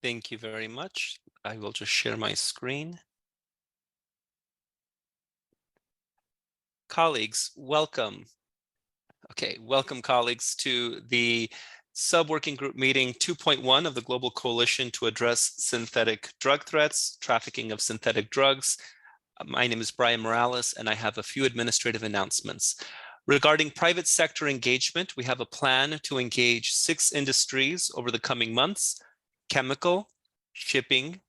Thank you very much. I will just share my screen. Colleagues, welcome. Okay, welcome colleagues to the Sub-Working Group Meeting 2.1 of the Global Coalition to Address Synthetic Drug Threats, Trafficking of Synthetic Drugs. My name is Brian Morales, and I have a few administrative announcements. Regarding private sector engagement, we have a plan to engage 6 industries over the coming months: chemical, shipping,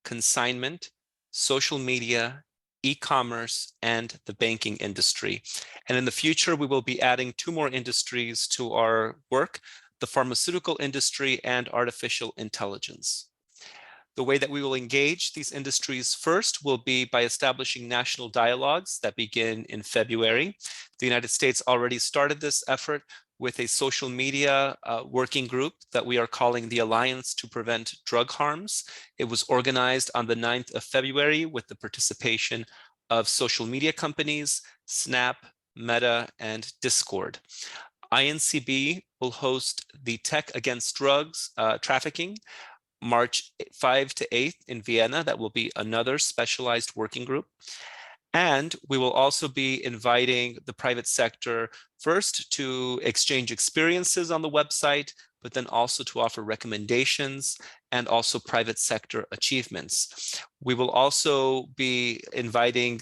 consignment, social media, e-commerce, and the banking industry. And in the future, we will be adding 2 more industries to our work: the pharmaceutical industry and artificial intelligence. The way that we will engage these industries first will be by establishing national dialogues that begin in February. The United States already started this effort with a social media working group that we are calling the Alliance to Prevent Drug Harms. It was organized on the 9th of February with the participation of social media companies, Snap, Meta, and Discord. INCB will host the Tech Against Drugs Trafficking, March 5 to 8th in Vienna. That will be another specialized working group. And we will also be inviting the private sector first to exchange experiences on the website, but then also to offer recommendations and also private sector achievements. We will also be inviting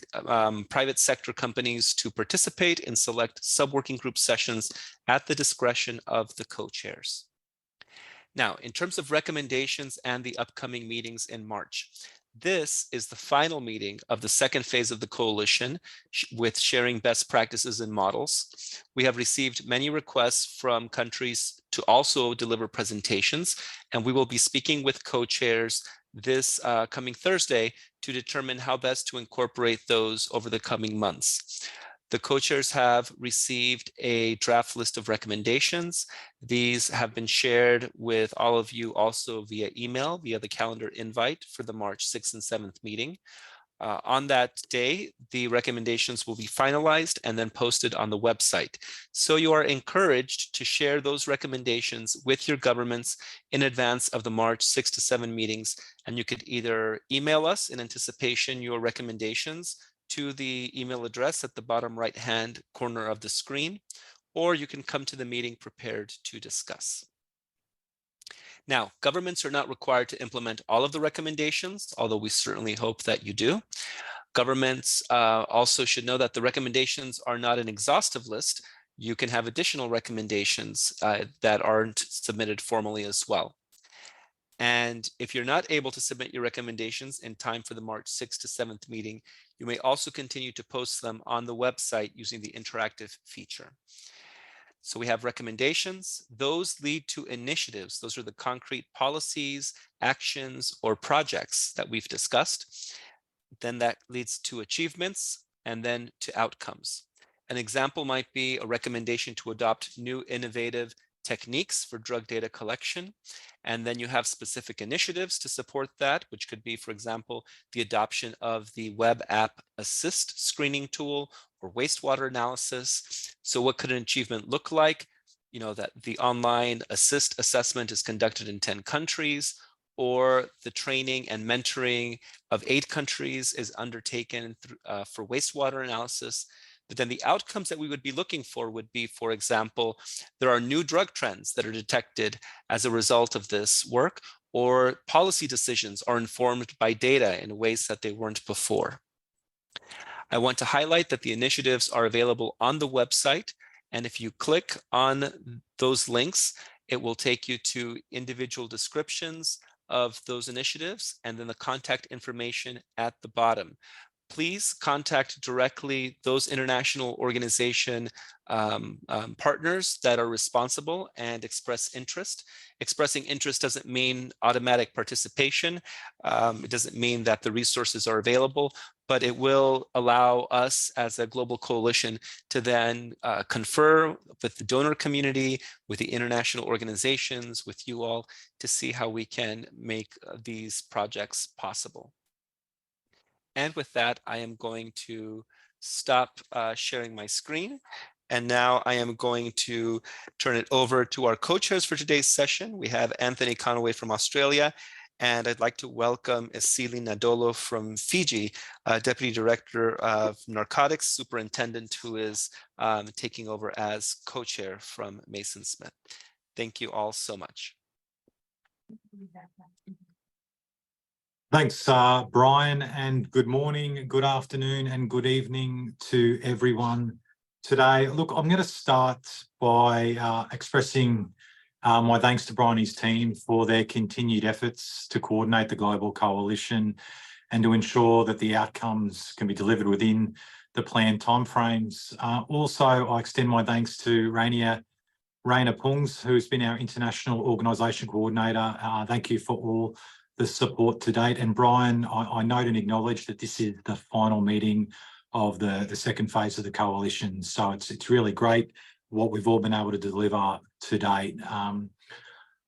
private sector companies to participate in select sub-working group sessions at the discretion of the co-chairs. Now, in terms of recommendations and the upcoming meetings in March, this is the final meeting of the second phase of the coalition with sharing best practices and models. We have received many requests from countries to also deliver presentations, and we will be speaking with co-chairs this coming Thursday to determine how best to incorporate those over the coming months. The co-chairs have received a draft list of recommendations. These have been shared with all of you also via email, via the calendar invite for the March 6th and 7th meeting. On that day, the recommendations will be finalized and then posted on the website. So you are encouraged to share those recommendations with your governments in advance of the March 6 to 7 meetings. And you could either email us in anticipation your recommendations to the email address at the bottom right-hand corner of the screen, or you can come to the meeting prepared to discuss. Now, governments are not required to implement all of the recommendations, although we certainly hope that you do. Governments also should know that the recommendations are not an exhaustive list. You can have additional recommendations that aren't submitted formally as well. And if you're not able to submit your recommendations in time for the March 6th to 7th meeting, you may also continue to post them on the website using the interactive feature. So we have recommendations. Those lead to initiatives. Those are the concrete policies, actions, or projects that we've discussed. Then that leads to achievements and then to outcomes. An example might be a recommendation to adopt new innovative techniques for drug data collection. And then you have specific initiatives to support that, which could be, for example, the adoption of the web app assist screening tool or wastewater analysis. So what could an achievement look like? You know, that the online assist assessment is conducted in 10 countries, or the training and mentoring of 8 countries is undertaken for wastewater analysis. But then the outcomes that we would be looking for would be, for example, there are new drug trends that are detected as a result of this work, or policy decisions are informed by data in ways that they weren't before. I want to highlight that the initiatives are available on the website, and if you click on those links, it will take you to individual descriptions of those initiatives and then the contact information at the bottom. Please contact directly those international organization partners that are responsible and express interest. Expressing interest doesn't mean automatic participation. It doesn't mean that the resources are available, but it will allow us as a global coalition to then confer with the donor community, with the international organizations, with you all, to see how we can make these projects possible. And with that, I am going to stop sharing my screen. And now I am going to turn it over to our co-chairs for today's session. We have Anthony Conaway from Australia And I'd like to welcome Esili Nadolo from Fiji, Deputy Director of Narcotics, Superintendent, who is taking over as co-chair from Mason Smith. Thank you all so much. Thanks, Brian, and good morning, good afternoon, and good evening to everyone today. Look, I'm going to start by expressing my thanks to Brian and his team for their continued efforts to coordinate the global coalition and to ensure that the outcomes can be delivered within the planned timeframes. Also, I extend my thanks to Raina Pungs, who's been our international organisation coordinator. Thank you for all the support to date. And Brian, I note and acknowledge that this is the final meeting of the second phase of the coalition. So it's really great what we've all been able to deliver to date.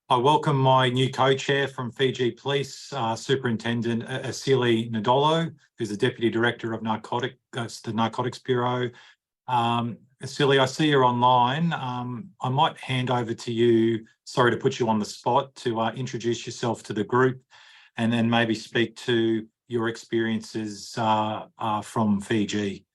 I welcome my new co-chair from Fiji Police, Superintendent Esili Nadolo, who's the Deputy Director of Narcotics, the Narcotics Bureau. Esili, I see you're online. I might hand over to you, sorry to put you on the spot, to introduce yourself to the group and then maybe speak to your experiences from Fiji.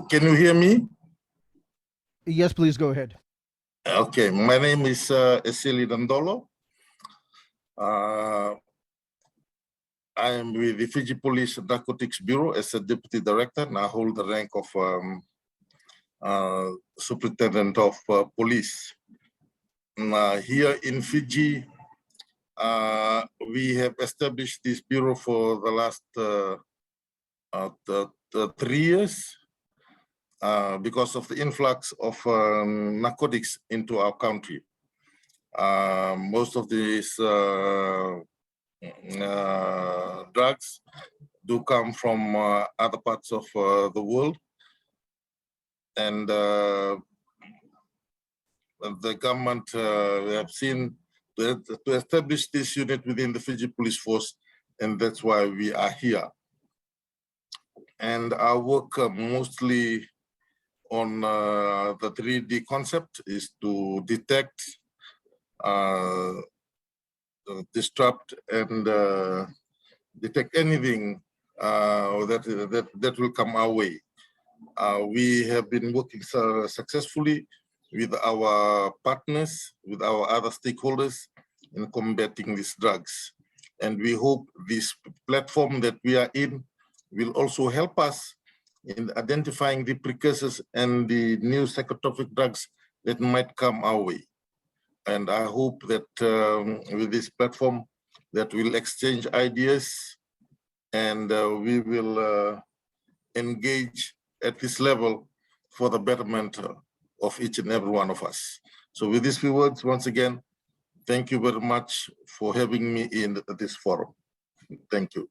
Can you hear me? Yes, please go ahead. Okay, my name is Esili Nadolo. I am with the Fiji Police Narcotics Bureau as a Deputy Director, and I hold the rank of Superintendent of Police. Here in Fiji, we have established this bureau for the last 3 years because of the influx of narcotics into our country. Most of these drugs do come from other parts of the world, and the government we have seen to establish this unit within the Fiji Police Force, and that's why we are here. And our work mostly on the 3D concept is to detect, disrupt, and detect anything that will come our way. We have been working successfully with our partners, with our other stakeholders in combating these drugs. And we hope this platform that we are in will also help us in identifying the precursors and the new psychotropic drugs that might come our way. And I hope that with this platform that we'll exchange ideas and we will engage at this level for the betterment of each and every one of us. So with these few words, once again, thank you very much for having me in this forum. Thank you.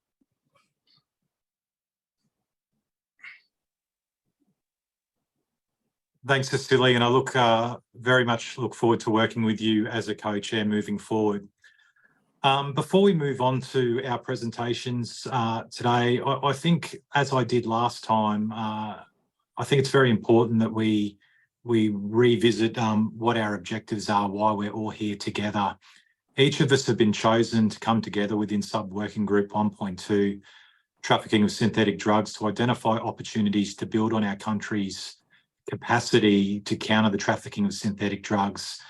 Thanks, Esili, and I very much look forward to working with you as a co-chair moving forward. Before we move on to our presentations today, I think, as I did last time, I think it's very important that we revisit what our objectives are, why we're all here together. Each of us have been chosen to come together within Sub-Working Group 1.2, Trafficking of Synthetic Drugs, to identify opportunities to build on our country's capacity to counter the trafficking of synthetic drugs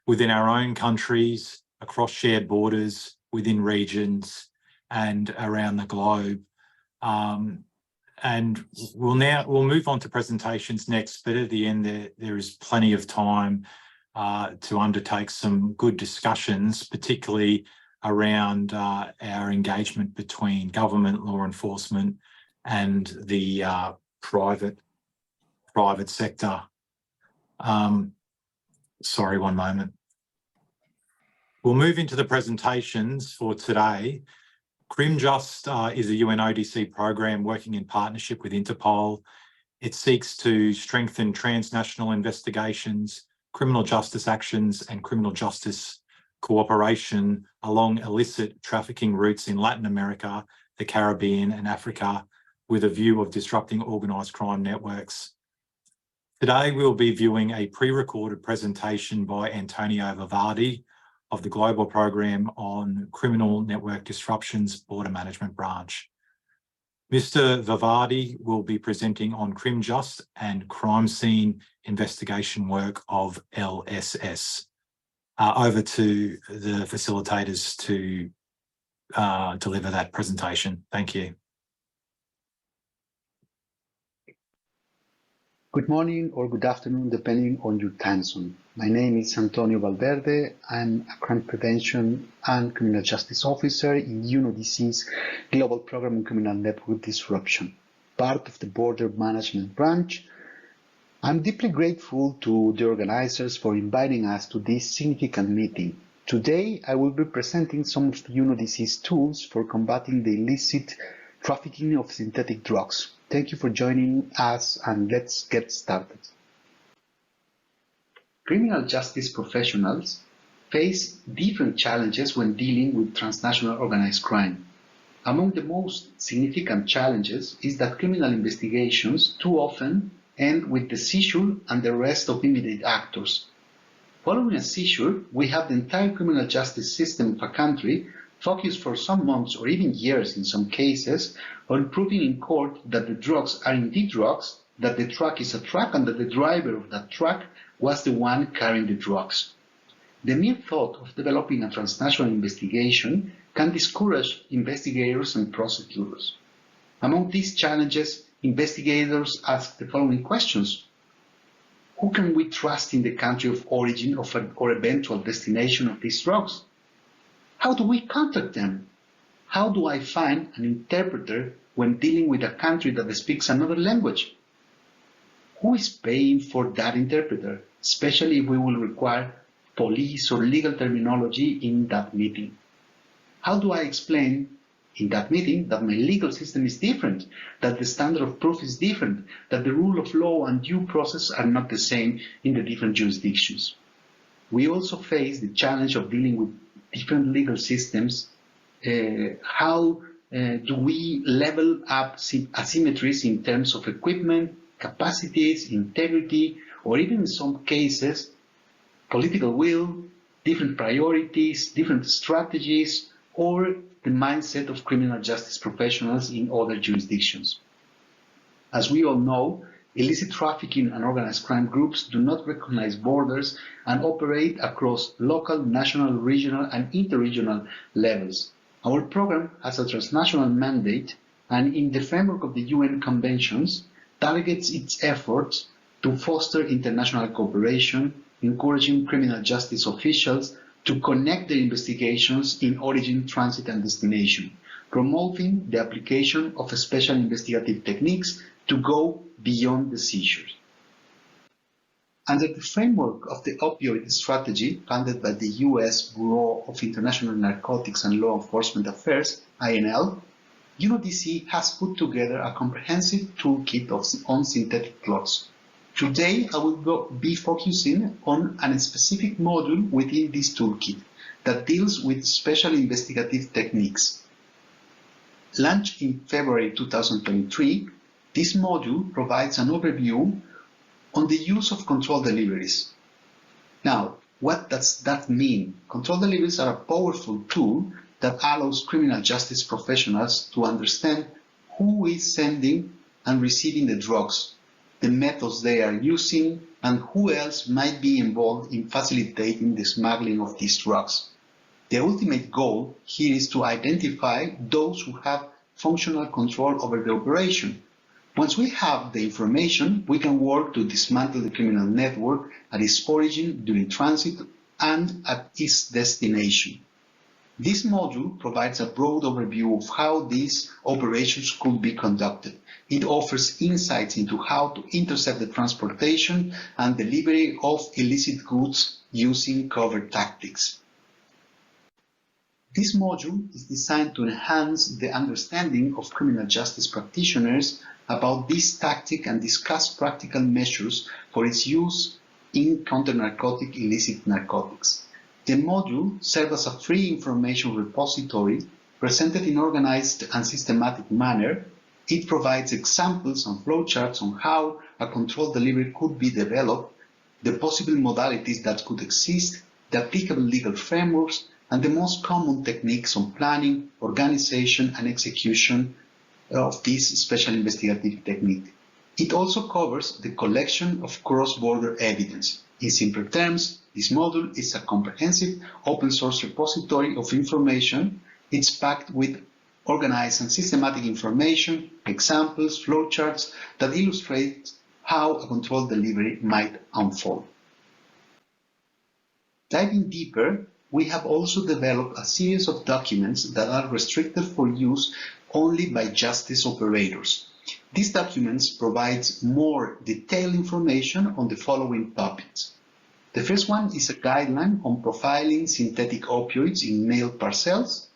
within our own countries, across shared borders, within regions, and around the globe. And we'll move on to presentations next, but at the end there is plenty of time to undertake some good discussions, particularly around our engagement between government, law enforcement, and the private sector. Sorry, one moment. We'll move into the presentations for today. CrimJust is a UNODC program working in partnership with Interpol. It seeks to strengthen transnational investigations, criminal justice actions, and criminal justice cooperation along illicit trafficking routes in Latin America, the Caribbean and Africa, with a view of disrupting organised crime networks. Today, we'll be viewing a pre-recorded presentation by Antonio Valverde of the Global Program on Criminal Network Disruptions Border Management Branch. Mr. Valverde will be presenting on CrimJust and crime scene investigation work of LSS. Over to the facilitators to deliver that presentation. Thank you. Good morning or good afternoon, depending on your time zone. My name is Antonio Valverde. I'm a crime prevention and criminal justice officer in UNODC's Global Program on Criminal Network Disruption, part of the Border Management Branch. I'm deeply grateful to the organizers for inviting us to this significant meeting. Today, I will be presenting some of the UNODC's tools for combating the illicit trafficking of synthetic drugs. Thank you for joining us, and let's get started. Criminal justice professionals face different challenges when dealing with transnational organized crime. Among the most significant challenges is that criminal investigations too often end with the seizure and the arrest of immediate actors. Following a seizure, we have the entire criminal justice system of a country focused for some months or even years in some cases on proving in court that the drugs are indeed drugs, that the truck is a truck, and that the driver of that truck was the one carrying the drugs. The mere thought of developing a transnational investigation can discourage investigators and prosecutors. Among these challenges, investigators ask the following questions. Who can we trust in the country of origin or eventual destination of these drugs? How do we contact them? How do I find an interpreter when dealing with a country that speaks another language? Who is paying for that interpreter, especially if we will require police or legal terminology in that meeting? How do I explain in that meeting that my legal system is different, that the standard of proof is different, that the rule of law and due process are not the same in the different jurisdictions? We also face the challenge of dealing with different legal systems. How do we level up asymmetries in terms of equipment, capacities, integrity, or even in some cases, political will, different priorities, different strategies, or the mindset of criminal justice professionals in other jurisdictions? As we all know, illicit trafficking and organized crime groups do not recognize borders and operate across local, national, regional, and interregional levels. Our program has a transnational mandate and, in the framework of the UN conventions, targets its efforts to foster international cooperation, encouraging criminal justice officials to connect their investigations in origin, transit, and destination, promoting the application of special investigative techniques to go beyond the seizures. Under the framework of the opioid strategy funded by the US Bureau of International Narcotics and Law Enforcement Affairs, INL, UNODC has put together a comprehensive toolkit on synthetic drugs. Today, I will be focusing on a specific module within this toolkit that deals with special investigative techniques. Launched in February 2023, this module provides an overview on the use of controlled deliveries. Now, what does that mean? Controlled deliveries are a powerful tool that allows criminal justice professionals to understand who is sending and receiving the drugs, the methods they are using, and who else might be involved in facilitating the smuggling of these drugs. The ultimate goal here is to identify those who have functional control over the operation. Once we have the information, we can work to dismantle the criminal network at its origin, during transit, and at its destination. This module provides a broad overview of how these operations could be conducted. It offers insights into how to intercept the transportation and delivery of illicit goods using covert tactics. This module is designed to enhance the understanding of criminal justice practitioners about this tactic and discuss practical measures for its use in counter-narcotic illicit narcotics. The module serves as a free information repository presented in organized and systematic manner. It provides examples and flowcharts on how a controlled delivery could be developed, the possible modalities that could exist, the applicable legal frameworks, and the most common techniques on planning, organization, and execution of this special investigative technique. It also covers the collection of cross-border evidence. In simple terms, this module is a comprehensive open-source repository of information. It's packed with organized and systematic information, examples, flowcharts that illustrate how a controlled delivery might unfold. Diving deeper, we have also developed a series of documents that are restricted for use only by justice operators. These documents provide more detailed information on the following topics. The first one is a guideline on profiling synthetic opioids in mail parcels.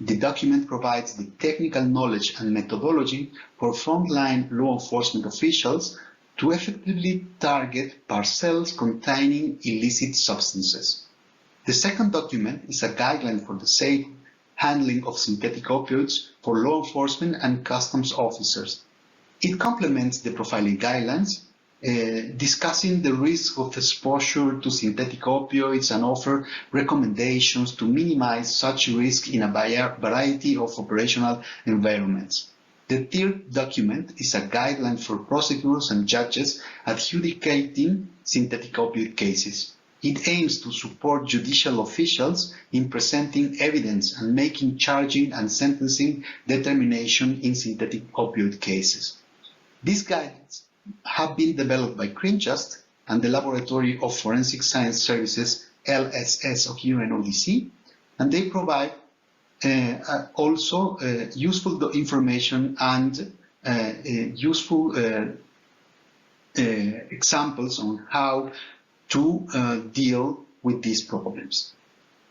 The document provides the technical knowledge and methodology for frontline law enforcement officials to effectively target parcels containing illicit substances. The second document is a guideline for the safe handling of synthetic opioids for law enforcement and customs officers. It complements the profiling guidelines, discussing the risk of exposure to synthetic opioids and offer recommendations to minimize such risk in a variety of operational environments. The third document is a guideline for prosecutors and judges adjudicating synthetic opioid cases. It aims to support judicial officials in presenting evidence and making charging and sentencing determination in synthetic opioid cases. These guidelines have been developed by CrimJust and the Laboratory of Forensic Science Services, LSS of UNODC, and they provide also useful information and useful examples on how to deal with these problems.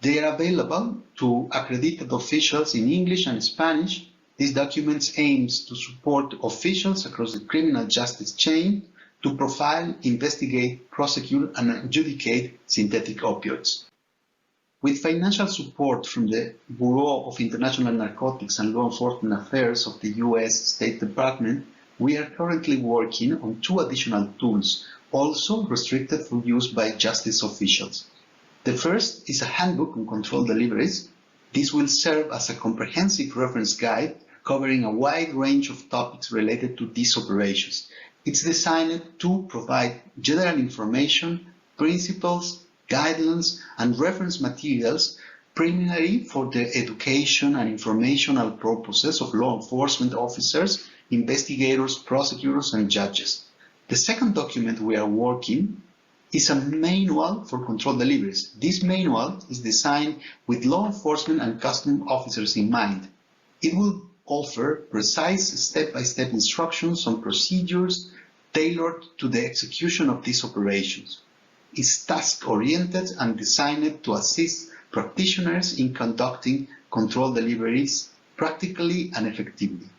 They are available to accredited officials in English and Spanish. These documents aims to support officials across the criminal justice chain to profile, investigate, prosecute, and adjudicate synthetic opioids. With financial support from the Bureau of International Narcotics and Law Enforcement Affairs of the U.S. State Department, we are currently working on 2 additional tools, also restricted for use by justice officials. The first is a handbook on controlled deliveries. This will serve as a comprehensive reference guide covering a wide range of topics related to these operations. It's designed to provide general information, principles, guidelines, and reference materials primarily for the education and informational purposes of law enforcement officers, investigators, prosecutors, and judges. The second document we are working is a manual for controlled deliveries. This manual is designed with law enforcement and customs officers in mind. It will offer precise step-by-step instructions on procedures tailored to the execution of these operations. It's task-oriented and designed to assist practitioners in conducting controlled deliveries practically and effectively.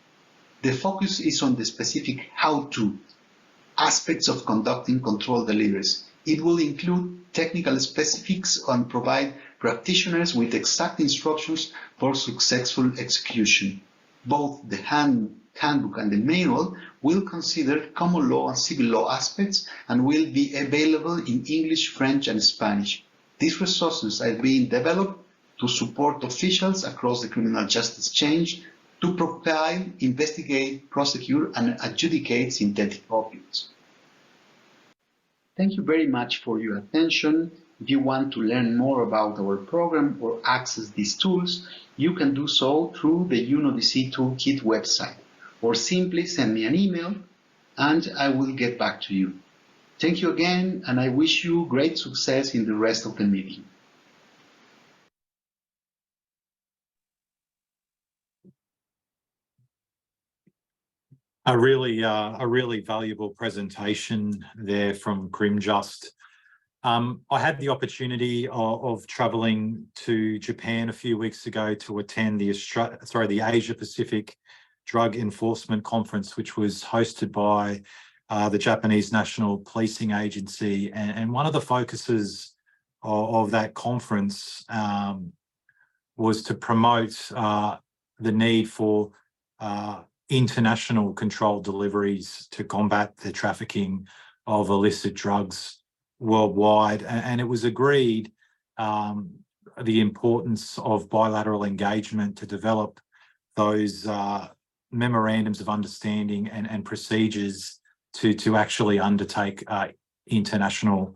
The focus is on the specific how-to aspects of conducting controlled deliveries. It will include technical specifics and provide practitioners with exact instructions for successful execution. Both the handbook and the manual will consider common law and civil law aspects and will be available in English, French, and Spanish. These resources are being developed to support officials across the criminal justice chain to profile, investigate, prosecute, and adjudicate synthetic opioids. Thank you very much for your attention. If you want to learn more about our program or access these tools, you can do so through the UNODC Toolkit website, or simply send me an email and I will get back to you. Thank you again, and I wish you great success in the rest of the meeting. A really valuable presentation there from CrimJust. I had the opportunity of traveling to Japan a few weeks ago to attend the Asia Pacific Drug Enforcement Conference, which was hosted by the Japanese National Policing Agency. And one of the focuses of that conference was to promote the need for international controlled deliveries to combat the trafficking of illicit drugs worldwide. And it was agreed the importance of bilateral engagement to develop those memorandums of understanding and procedures to actually undertake international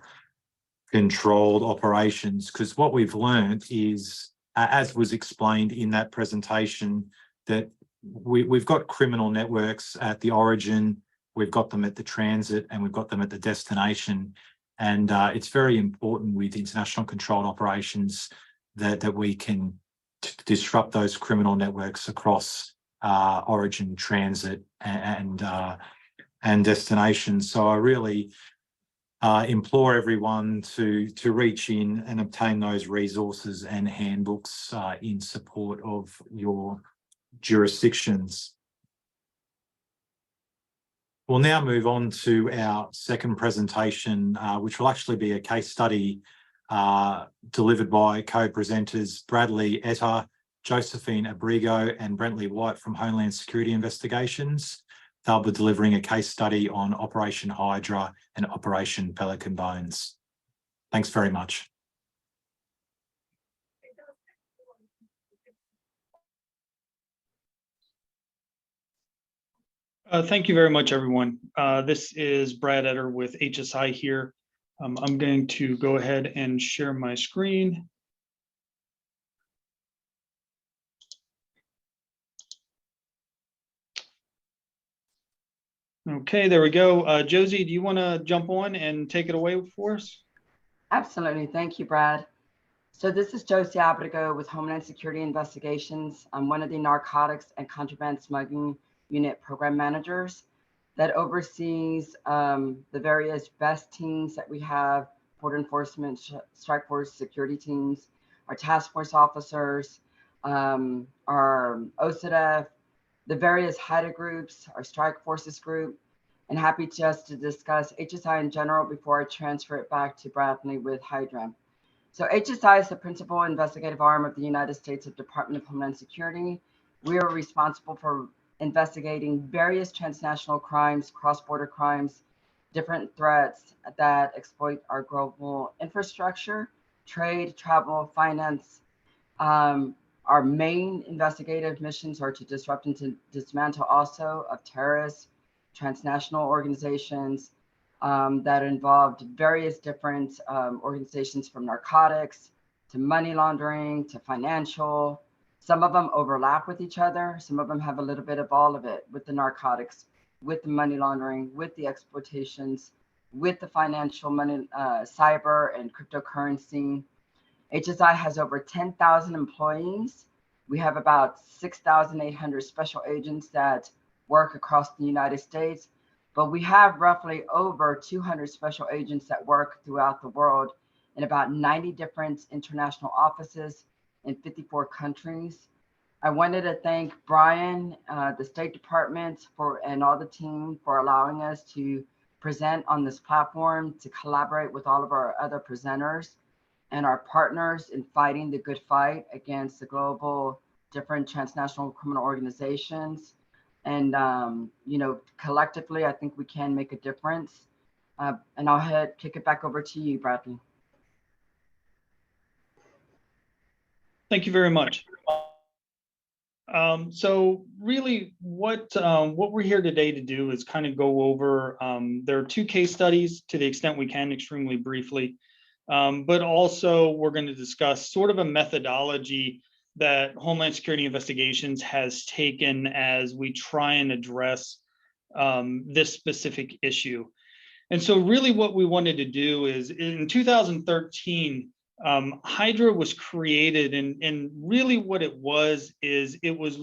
controlled operations. Because what we've learned is, as was explained in that presentation, that we've got criminal networks at the origin, we've got them at the transit, and we've got them at the destination. And it's very important with international controlled operations that we can disrupt those criminal networks across origin, transit, and destination. So I really implore everyone to reach in and obtain those resources and handbooks in support of your jurisdictions. We'll now move on to our second presentation, which will actually be a case study delivered by co-presenters Bradley, Etter, Josephine, Abrego, and Brently White from Homeland Security Investigations. They'll be delivering a case study on Operation Hydra and Operation Pelican Bones. Thanks very much. Thank you very much, everyone. This is Brad Etter with HSI here. I'm going to go ahead and share my screen. Okay, there we go. Josie, do you want to jump on and take it away for us? Absolutely. Thank you, Brad. So this is Josie Abrego with Homeland Security Investigations. I'm one of the Narcotics and Contraband Smuggling Unit Program Managers that oversees the various BEST teams that we have, border enforcement, strike force security teams, our task force officers, our OCDF, the various Hydra groups, our strike forces group, and happy just to discuss HSI in general before I transfer it back to Brently with Hydra. So HSI is the principal investigative arm of the United States Department of Homeland Security. We are responsible for investigating various transnational crimes, cross-border crimes, different threats that exploit our global infrastructure, trade, travel, finance. Our main investigative missions are to disrupt and to dismantle also of terrorists, transnational organizations that involved various different organizations, from narcotics to money laundering to financial. Some of them overlap with each other. Some of them have a little bit of all of it, with the narcotics, with the money laundering, with the exploitations, with the financial money, cyber and cryptocurrency. HSI has over 10,000 employees. We have about 6,800 special agents that work across the United States, but we have roughly over 200 special agents that work throughout the world in about 90 different international offices in 54 countries. I wanted to thank Brian, the State Department, and all the team for allowing us to present on this platform, to collaborate with all of our other presenters and our partners in fighting the good fight against the global different transnational criminal organizations. And, you know, collectively, I think we can make a difference. And I'll kick it back over to you, Bradley. Thank you very much. So really what we're here today to do is kind of go over, there are two case studies to the extent we can, extremely briefly, but also we're going to discuss sort of a methodology that Homeland Security Investigations has taken as we try and address this specific issue. And so really what we wanted to do is, in 2013, Hydra was created, and really what it was is it was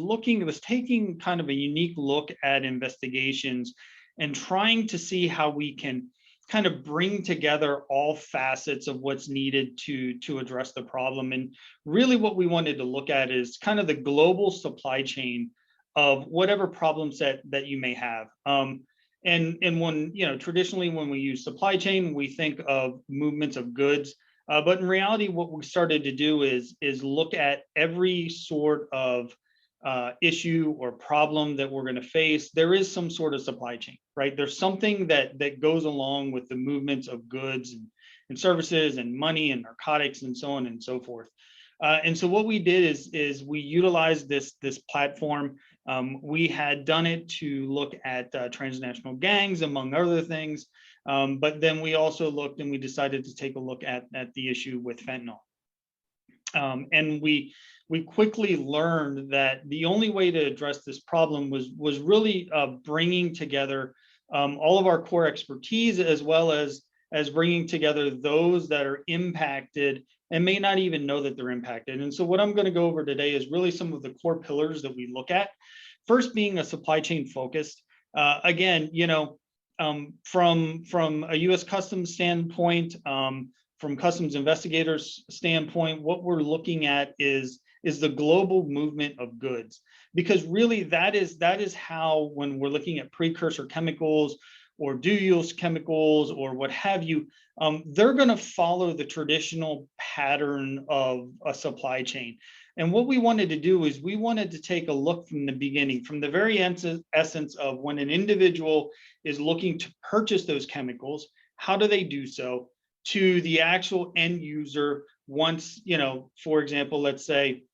taking kind of a unique look at investigations and trying to see how we can kind of bring together all facets of what's needed to address the problem. And really what we wanted to look at is kind of the global supply chain of whatever problems that you may have. And when, you know, traditionally when we use supply chain, we think of movements of goods. But in reality, what we started to do is look at every sort of issue or problem that we're going to face. There is some sort of supply chain, right? There's something that goes along with the movements of goods and services and money and narcotics and so on and so forth. And so what we did is we utilized this platform. We had done it to look at transnational gangs, among other things. But then we also looked and we decided to take a look at the issue with fentanyl. And we quickly learned that the only way to address this problem was really bringing together all of our core expertise, as well as bringing together those that are impacted and may not even know that they're impacted. And so what I'm going to go over today is really some of the core pillars that we look at. First being a supply chain focused. Again, you know, from a U.S. Customs standpoint, from customs investigators standpoint, what we're looking at is the global movement of goods, because really that is how, when we're looking at precursor chemicals or dual-use chemicals or what have you, they're going to follow the traditional pattern of a supply chain. And what we wanted to do is we wanted to take a look from the beginning, from the very essence of when an individual is looking to purchase those chemicals, how do they do so, to the actual end user once, you know, for example, let's say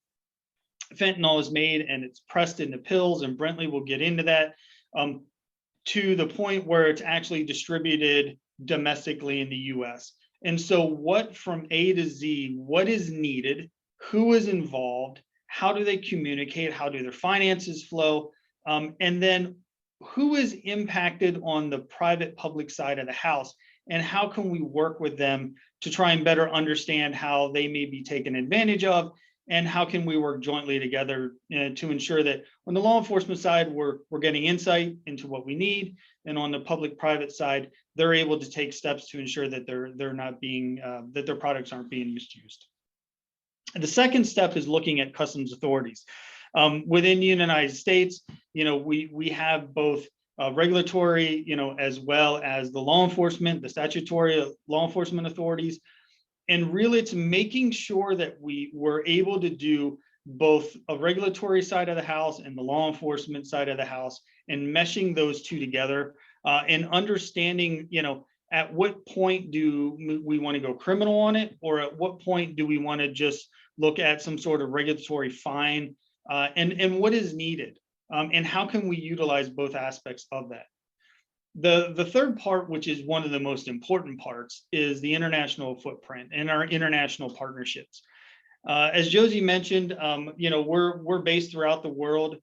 fentanyl is made and it's pressed into pills, and Brently will get into that, to the point where it's actually distributed domestically in the US. And so what, from A to Z, what is needed, who is involved, how do they communicate, how do their finances flow, and then who is impacted on the private public side of the house, and how can we work with them to try and better understand how they may be taken advantage of, and how can we work jointly together to ensure that on the law enforcement side, we're getting insight into what we need, and on the public-private side, they're able to take steps to ensure that they're not being that their products aren't being misused. And the second step is looking at customs authorities. Within the United States, you know, we have both regulatory, you know, as well as the law enforcement, the statutory law enforcement authorities. And really, it's making sure that we were able to do both a regulatory side of the house and the law enforcement side of the house, and meshing those two together, and understanding, you know, at what point do we want to go criminal on it, or at what point do we want to just look at some sort of regulatory fine, and what is needed, and how can we utilize both aspects of that. The third part, which is one of the most important parts, is the international footprint and our international partnerships. As Josie mentioned, you know, we're based throughout the world.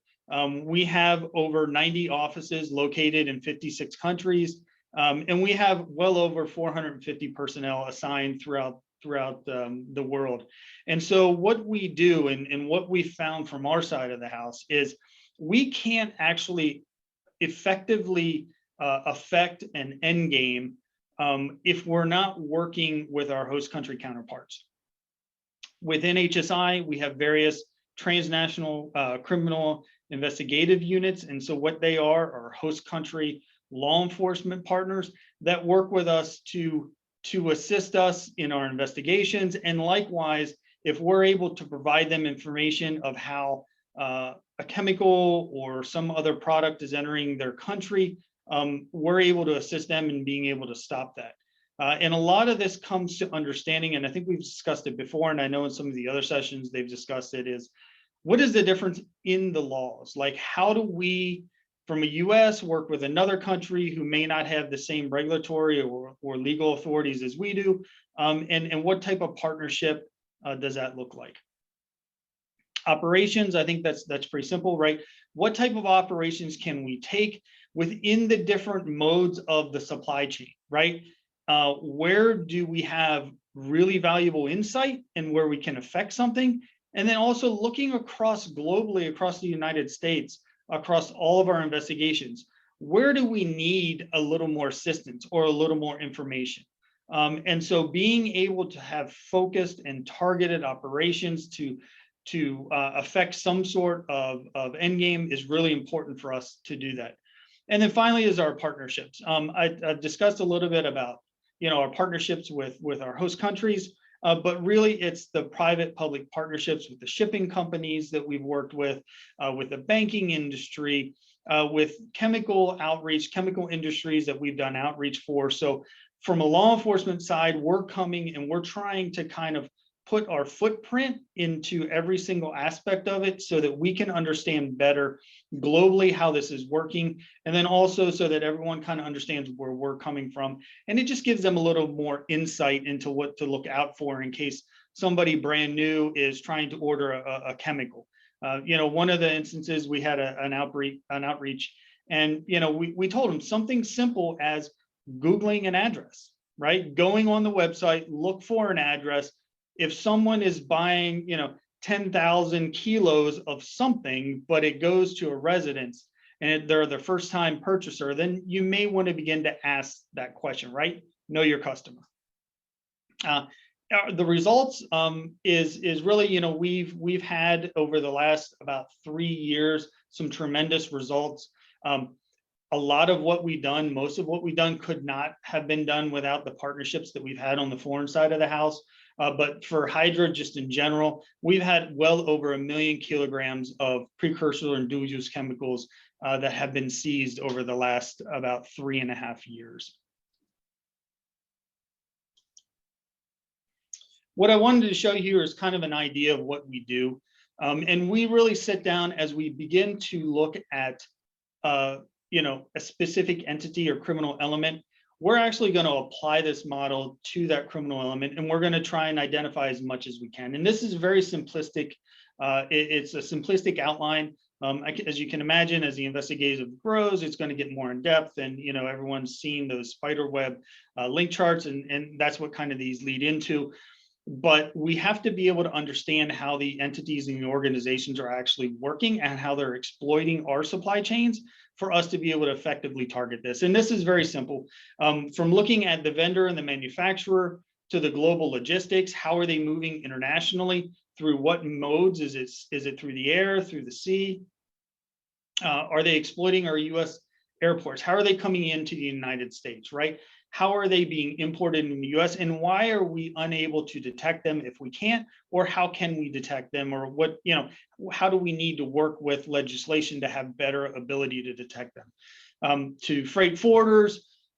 We have over 90 offices located in 56 countries, and we have well over 450 personnel assigned throughout the world. And so what we do, and what we found from our side of the house, is we can't actually effectively affect an end game if we're not working with our host country counterparts. Within HSI, we have various transnational criminal investigative units. And so what they are host country law enforcement partners that work with us to assist us in our investigations. And likewise, if we're able to provide them information of how a chemical or some other product is entering their country, we're able to assist them in being able to stop that. And a lot of this comes to understanding, and I think we've discussed it before, and I know in some of the other sessions they've discussed it, is what is the difference in the laws? Like, how do we, from a US, work with another country who may not have the same regulatory or legal authorities as we do? And what type of partnership does that look like? Operations, I think that's pretty simple, right? What type of operations can we take within the different modes of the supply chain, right? Where do we have really valuable insight and where we can affect something? And then also looking across globally, across the United States, across all of our investigations, where do we need a little more assistance or a little more information? And so being able to have focused and targeted operations to affect some sort of end game is really important for us to do that. And then finally is our partnerships. I've discussed a little bit about, you know, our partnerships with our host countries. but really it's the private-public partnerships with the shipping companies that we've worked with the banking industry, with chemical outreach, chemical industries that we've done outreach for. So from a law enforcement side, we're coming and we're trying to kind of put our footprint into every single aspect of it so that we can understand better globally how this is working, and then also so that everyone kind of understands where we're coming from, and it just gives them a little more insight into what to look out for in case somebody brand new is trying to order a chemical. You know, one of the instances we had an outreach, and you know, we told them something simple as Googling an address, right? Going on the website, look for an address. If someone is buying, you know, 10,000 kilos of something, but it goes to a residence and they're the first time purchaser, then you may want to begin to ask that question, right? Know your customer. The results is really, you know, we've had over the last about 3 years some tremendous results. A lot of what we've done, most of what we've done could not have been done without the partnerships that we've had on the foreign side of the house. But for Hydra, just in general, we've had well over 1 million kilograms of precursor and dual use chemicals that have been seized over the last about 3.5 years. What I wanted to show you here is kind of an idea of what we do. And we really sit down as we begin to look at, you know, a specific entity or criminal element. We're actually going to apply this model to that criminal element, and we're going to try and identify as much as we can. And this is very simplistic. It's a simplistic outline. As you can imagine, as the investigation grows, it's going to get more in depth. And, you know, everyone's seen those spider web link charts, and that's what kind of these lead into. But we have to be able to understand how the entities and the organizations are actually working and how they're exploiting our supply chains for us to be able to effectively target this. And this is very simple. From looking at the vendor and the manufacturer to the global logistics, how are they moving internationally? Through what modes? Is it through the air, through the sea? Are they exploiting our US airports? How are they coming into the United States, right? How are they being imported in the US, and why are we unable to detect them if we can't, or how can we detect them, or what, you know, how do we need to work with legislation to have better ability to detect them? To freight forwarders,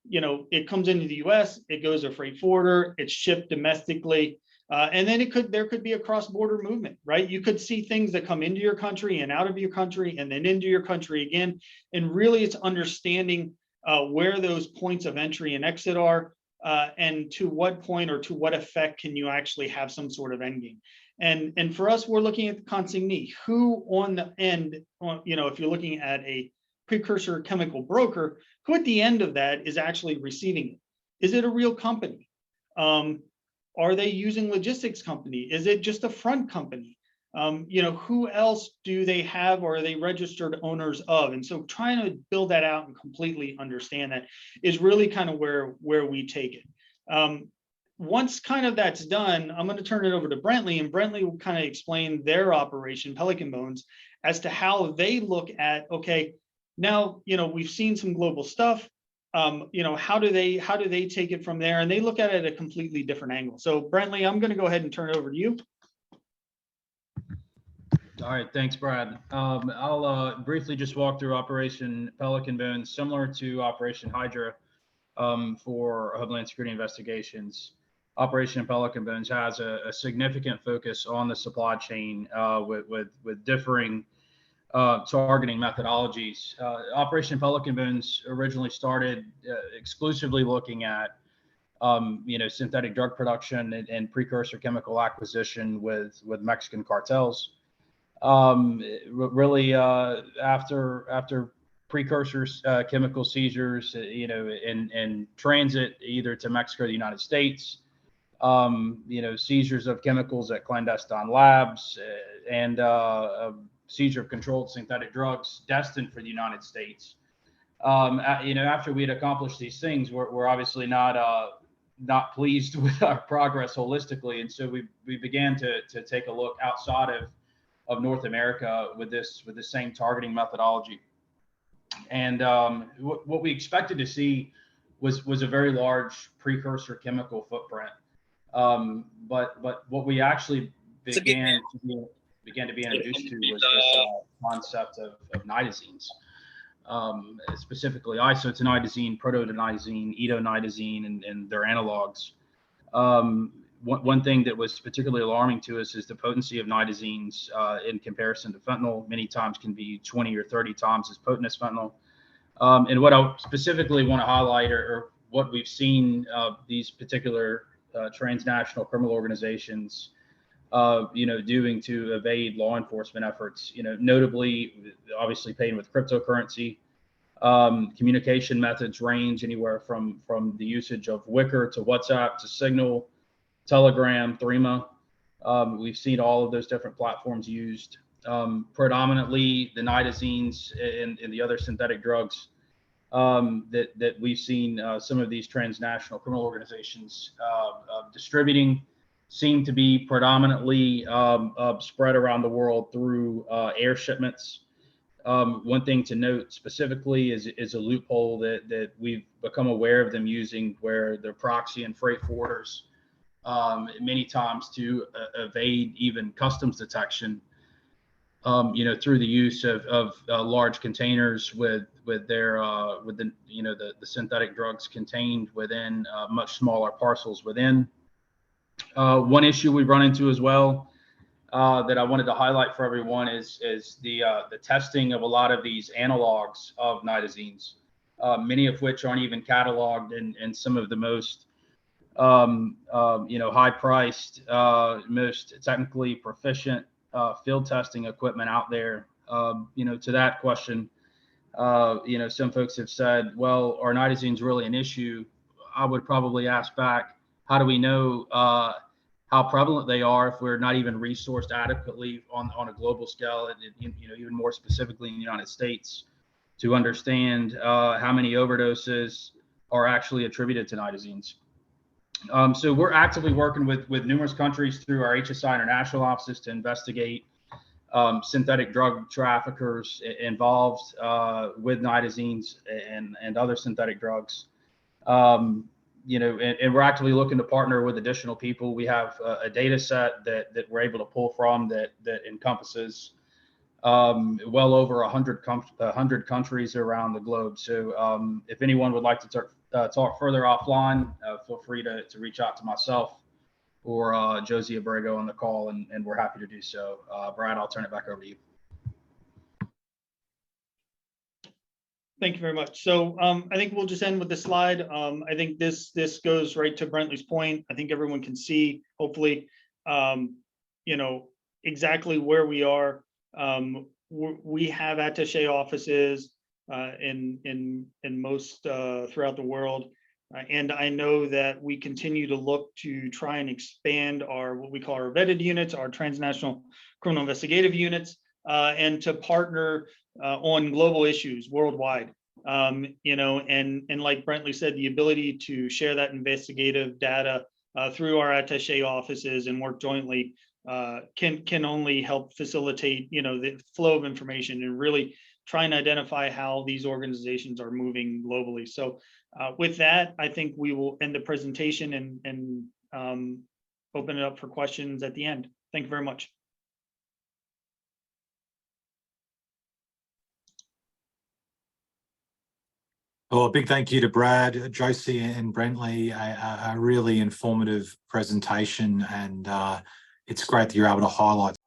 you know, it comes into the US, it goes to freight forwarder, it's shipped domestically, and then there could be a cross-border movement, right? You could see things that come into your country and out of your country and then into your country again, and really it's understanding where those points of entry and exit are, and to what point or to what effect can you actually have some sort of end game. And for us, we're looking at the consignee, who on the end, you know, if you're looking at a precursor chemical broker, who at the end of that is actually receiving it. Is it a real company? Are they using logistics company? Is it just a front company? You know, who else do they have, or are they registered owners of? And so trying to build that out and completely understand that is really kind of where we take it. Once kind of that's done, I'm going to turn it over to Brently, and Brently will kind of explain their operation, Pelican Bones, as to how they look at, okay, now, you know, we've seen some global stuff. You know, how do they take it from there? And they look at it at a completely different angle. So Brently, I'm going to go ahead and turn it over to you. All right, thanks, Brad. I'll briefly just walk through Operation Pelican Bones, similar to Operation Hydra for Homeland Security investigations. Operation Pelican Bones has a significant focus on the supply chain with differing targeting methodologies. Operation Pelican Bones originally started exclusively looking at you know, synthetic drug production and precursor chemical acquisition with Mexican cartels. Really, after precursors, chemical seizures, you know, in transit either to Mexico or the United States, you know, seizures of chemicals at clandestine labs, and seizure of controlled synthetic drugs destined for the United States. You know, after we had accomplished these things, we're obviously not pleased with our progress holistically, and so we began to take a look outside of North America with the same targeting methodology. And what we expected to see was a very large precursor chemical footprint. But what we actually began to be introduced to was this concept of nitazines, specifically isotoniazine, protonitazine, etonitazine, and their analogs. One thing that was particularly alarming to us is the potency of nitazines in comparison to fentanyl. Many times can be 20 or 30 times as potent as fentanyl. And what I specifically want to highlight, or what we've seen these particular transnational criminal organizations, doing to evade law enforcement efforts, notably, obviously paying with cryptocurrency. Communication methods range anywhere from the usage of Wicker to WhatsApp to Signal, Telegram, Threema. We've seen all of those different platforms used. Predominantly the nitazines and the other synthetic drugs that we've seen some of these transnational criminal organizations distributing seem to be predominantly spread around the world through air shipments. One thing to note specifically is a loophole that we've become aware of them using, where they're proxy and freight forwarders, many times to evade even customs detection, through the use of large containers with the synthetic drugs contained within much smaller parcels within. One issue we've run into as well that I wanted to highlight for everyone is the testing of a lot of these analogs of nitazines, many of which aren't even cataloged in some of the most high-priced, most technically proficient field testing equipment out there. To that question, some folks have said, well, are nitazines really an issue? I would probably ask back, how do we know how prevalent they are if we're not even resourced adequately on a global scale, and even more specifically in the United States, to understand how many overdoses are actually attributed to nitazines? So we're actively working with numerous countries through our HSI international offices to investigate synthetic drug traffickers involved with nitazines and other synthetic drugs. And we're actively looking to partner with additional people. We have a data set that we're able to pull from that encompasses well over 100 countries around the globe. So if anyone would like to talk further offline, feel free to reach out to myself or Josie Abrego on the call, and we're happy to do so. Brad, I'll turn it back over to you. Thank you very much. So I think we'll just end with this slide. I think this goes right to Brently's point. I think everyone can see, hopefully, exactly where we are. We have attaché offices in most throughout the world. And I know that we continue to look to try and expand what we call our vetted units, our transnational criminal investigative units, and to partner on global issues worldwide. And like Brently said, the ability to share that investigative data through our attaché offices and work jointly can only help facilitate, the flow of information and really try and identify how these organizations are moving globally. So with that, I think we will end the presentation and open it up for questions at the end. Thank you very much. Well, a big thank you to Brad, Josie, and Brently. A really informative presentation, and it's great that you're able to highlight